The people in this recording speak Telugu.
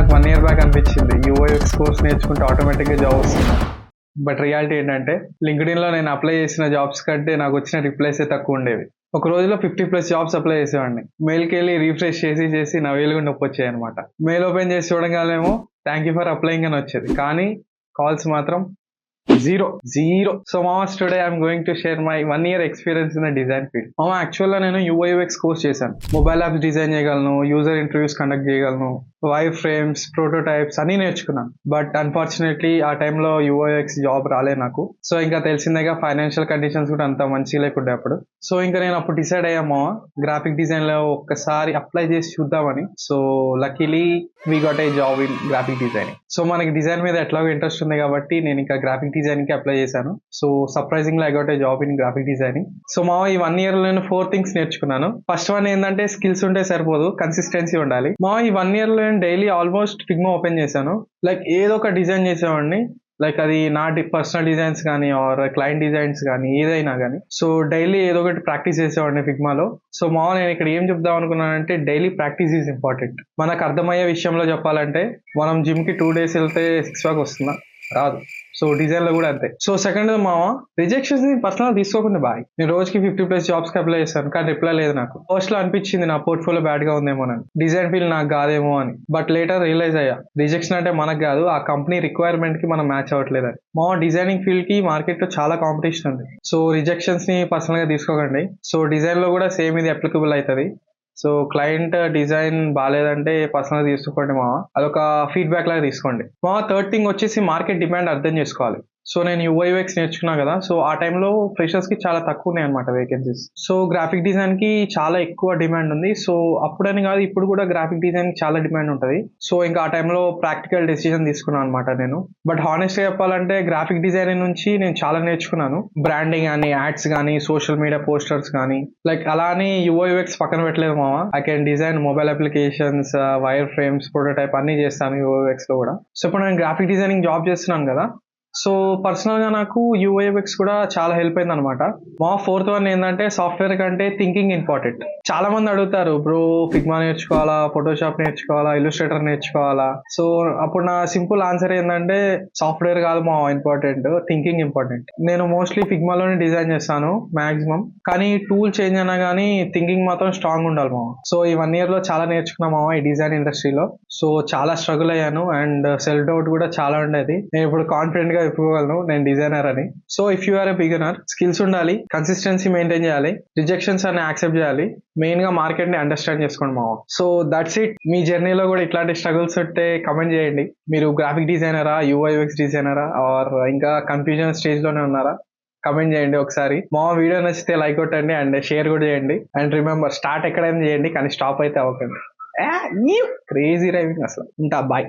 నాకు 1 ఇయర్ బ్యాక్ అనిపించింది యూఐఎక్స్ కోర్స్ నేర్చుకుంటే ఆటోమేటిక్గా జాబ్ వస్తుంది. బట్ రియాలిటీ ఏంటంటే లింక్డ్ఇన్లో నేను అప్లై చేసిన జాబ్స్ కంటే నాకు వచ్చిన రిప్లైసే తక్కువ ఉండేవి. ఒక రోజులో 50+ జాబ్స్ అప్లై చేసేవాడిని. మెయిల్కి వెళ్ళి రీఫ్రెష్ చేసి నా వేలు కూడా నొప్పి వచ్చాయి అనమాట. మెయిల్ ఓపెన్ చేసి చూడగానేమో థ్యాంక్ యూ ఫర్ అప్లయింగ్ అని వచ్చేది, కానీ కాల్స్ మాత్రం జీరో. సో మామస్ today I'm going to share my 1 year experience in the design field. యాక్చువల్గా నేను యూఐఎక్స్ కోర్స్ చేశాను. మొబైల్ యాప్స్ డిజైన్ చేయగలను, యూజర్ ఇంటర్వ్యూస్ కండక్ట్ చేయగలను, వైర్ ఫ్రేమ్స్, ప్రోటోటైప్స్ అన్ని నేర్చుకున్నాను. బట్ అన్ఫార్చునేట్లీ ఆ టైంలో యూఐఎక్స్ జాబ్ రాలే నాకు. సో ఇంకా తెలిసిందేగా ఫైనాన్షియల్ కండిషన్స్ కూడా అంత మంచి లేకుండే అప్పుడు. సో ఇంకా నేను అప్పుడు డిసైడ్ అయ్యామో గ్రాఫిక్ డిజైన్ లో ఒక్కసారి అప్లై చేసి చూద్దామని. So luckily we got a job in graphic designing. So మనకి డిజైన్ మీద ఎట్లాగో ఇంట్రెస్ట్ ఉంది కాబట్టి నేను ఇంకా గ్రాఫిక్ డిజైనింగ్ కి అప్లై చేశాను. So surprisingly I got a job in graphic designing. So ఈ 1 year లో నేను 4 things నేర్చుకున్నాను. ఫస్ట్ వన్ ఏంటంటే స్కిల్స్ ఉంటే సరిపోదు, కన్సిస్టెన్సీ ఉండాలి. ఈ 1 year లో నేను డైలీ ఆల్మోస్ట్ ఫిగ్మా ఓపెన్ చేశాను. లైక్ ఏదో ఒక డిజైన్ చేసేవాడిని. లైక్ అది నా పర్సనల్ డిజైన్స్ కానీ ఆర్ క్లయింట్ డిజైన్స్ కానీ ఏదైనా కానీ. సో డైలీ ఏదో ఒకటి ప్రాక్టీస్ చేసేవాడిని ఫిగ్మాలో. సో నేను ఇక్కడ ఏం చెప్దాం అనుకున్నానంటే డైలీ ప్రాక్టీస్ ఈజ్ ఇంపార్టెంట్. మనకు అర్థమయ్యే విషయంలో చెప్పాలంటే మనం జిమ్ కి 2 days వెళ్తే 6 pack వస్తుందా? రాదు. సో డిజైన్ లో కూడా అంతే. సో సెకండ్ రిజెక్షన్స్ ని పర్సనల్ తీసుకోకుండా బాయ్. నేను రోజుకి 50+ జాబ్స్ కి అప్లై చేశాను, కానీ రిప్లై లేదు నాకు. ఫస్ట్ లో అనిపించింది నా పోర్ట్ఫోలియో బ్యాడ్ గా ఉందేమో అని, డిజైన్ ఫీల్డ్ నాకు కాదేమో అని. బట్ లేటర్ రియలైజ్ అయ్యా రిజెక్షన్ అంటే మనకు కాదు, ఆ కంపెనీ రిక్వైర్మెంట్ కి మనం మ్యాచ్ అవ్వట్లేదు అని. డిజైనింగ్ ఫీల్డ్ కి మార్కెట్ లో చాలా కాంపిటీషన్ ఉంది. సో రిజెక్షన్స్ ని పర్సనల్ గా తీసుకోకండి. సో డిజైన్ లో కూడా సేమ్ ఇది అప్లికబుల్ అవుతుంది. సో క్లయింట్ డిజైన్ బాగాలేదంటే పర్సనల్ తీసుకోండి అదొక ఫీడ్బ్యాక్ లాగా తీసుకోండి. థర్డ్ థింగ్ వచ్చేసి మార్కెట్ డిమాండ్ అర్థం చేసుకోవాలి. సో నేను యూఐఎక్స్ నేర్చుకున్నా కదా, సో ఆ టైంలో ఫ్రెషర్స్ కి చాలా తక్కువ ఉన్నాయి అనమాట వేకెన్సీస్. సో గ్రాఫిక్ డిజైన్ కి చాలా ఎక్కువ డిమాండ్ ఉంది. సో అప్పుడని కాదు, ఇప్పుడు కూడా గ్రాఫిక్ డిజైన్ కి చాలా డిమాండ్ ఉంటుంది. సో ఇంకా ఆ టైంలో ప్రాక్టికల్ డెసిజన్ తీసుకున్నాను అనమాట నేను. బట్ హానెస్ట్ గా చెప్పాలంటే గ్రాఫిక్ డిజైనింగ్ నుంచి నేను చాలా నేర్చుకున్నాను. బ్రాండింగ్ కానీ, యాడ్స్ కానీ, సోషల్ మీడియా పోస్టర్స్ కానీ. లైక్ అలానే యూఐఎక్స్ పక్కన పెట్టలేదు I can design mobile applications, wire frames, prototype అన్ని చేస్తాను యూఐఎక్స్ లో కూడా. సో ఇప్పుడు నేను గ్రాఫిక్ డిజైనింగ్ జాబ్ చేస్తున్నాను కదా, సో పర్సనల్ గా నాకు యూఐఎక్స్ కూడా చాలా హెల్ప్ అయింది అనమాట. ఫోర్త్ వన్ ఏంటంటే సాఫ్ట్వేర్ కంటే థింకింగ్ ఇంపార్టెంట్. చాలా మంది అడుగుతారు, బ్రో ఫిగ్మా నేర్చుకోవాలా, ఫోటోషాప్ నేర్చుకోవాలా, ఇల్లుస్ట్రేటర్ నేర్చుకోవాలా? సో అప్పుడు నా సింపుల్ ఆన్సర్ ఏంటంటే సాఫ్ట్వేర్ కాదు ఇంపార్టెంట్, థింకింగ్ ఇంపార్టెంట్. నేను మోస్ట్లీ ఫిగ్మాలోనే డిజైన్ చేస్తాను మాక్సిమం, కానీ టూల్ చేంజ్ అయినా కానీ థింకింగ్ మాత్రం స్ట్రాంగ్ ఉండాలి సో ఈ 1 year లో చాలా నేర్చుకున్నా ఈ డిజైన్ ఇండస్ట్రీలో. సో చాలా స్ట్రగుల్ అయ్యాను అండ్ సెల్ఫ్ డౌట్ కూడా చాలా ఉండేది. నేను ఇప్పుడు కాన్ఫిడెంట్ గా చెప్పుకోగలను నేను డిజైనర్ అని. So if you are a beginner, skills ఉండాలి, కన్సిస్టెన్సీ మెయింటైన్ చేయాలి, రిజెక్షన్స్ అని యాక్సెప్ట్ చేయాలి, మెయిన్ గా మార్కెట్ ని అండర్స్టాండ్ చేసుకోండి సో దట్స్ ఇట్. మీ జర్నీలో కూడా ఇట్లాంటి స్ట్రగుల్స్ ఉంటే కమెంట్ చేయండి. మీరు గ్రాఫిక్ డిజైనరా, యూఐఎక్స్ డిజైనరా, ఆర్ ఇంకా కన్ఫ్యూజన్ స్టేజ్ లోనే ఉన్నారా? కమెంట్ చేయండి ఒకసారి. వీడియో నచ్చితే లైక్ కొట్టండి అండ్ షేర్ కూడా చేయండి. అండ్ రిమెంబర్, స్టార్ట్ ఎక్కడైనా చేయండి కానీ స్టాప్ అయితే అవ్వకండి. క్రేజీ డ్రైవింగ్ అసలు. ఉంటా, బాయ్.